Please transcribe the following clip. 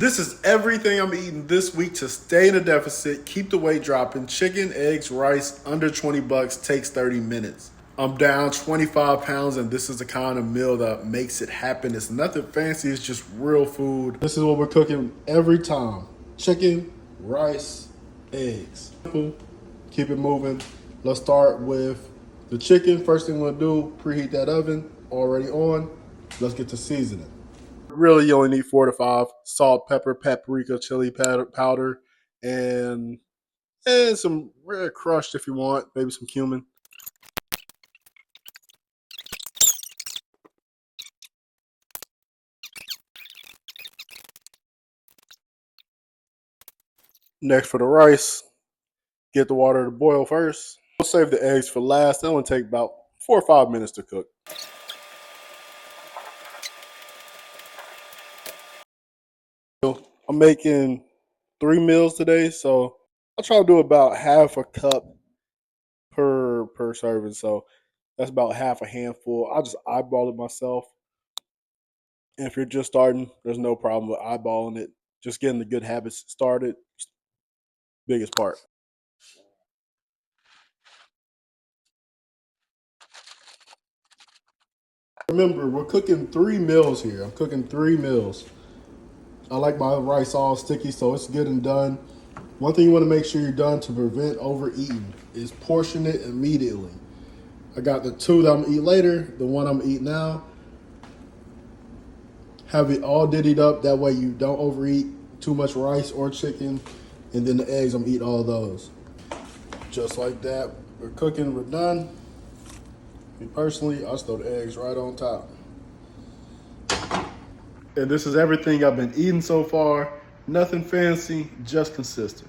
This is everything I'm eating this week to stay in a deficit, keep the weight dropping. Chicken, eggs, rice, under 20 bucks, takes 30 minutes. I'm down 25 pounds and this is the kind of meal that makes it happen. It's nothing fancy, it's just real food. This is what we're cooking every time. Chicken, rice, eggs. Simple, keep it moving. Let's start with the chicken. First thing we're gonna do, preheat that oven, already on. Let's get to seasoning. Really, you only need 4 to 5. Salt, pepper, paprika, chili powder, and some red crushed if you want. Maybe some cumin. Next for the rice, get the water to boil first. We'll save the eggs for last. That one take about 4 or 5 minutes to cook. I'm making 3 meals today, so I'll try to do about half a cup per serving. So that's about half a handful. I just eyeball it myself. And if you're just starting, there's no problem with eyeballing it. Just getting the good habits started, biggest part. Remember, we're cooking 3 meals here. I'm cooking 3 meals. I like my rice all sticky, so it's good and done. One thing you want to make sure you're done to prevent overeating is portion it immediately. I got the 2 that I'm gonna eat later, the 1 I'm gonna eat now. Have it all divvied up, that way you don't overeat too much rice or chicken. And then the eggs, I'm gonna eat all those. Just like that, we're cooking, we're done. Me personally, I just throw the eggs right on top. And this is everything I've been eating so far. Nothing fancy, just consistent.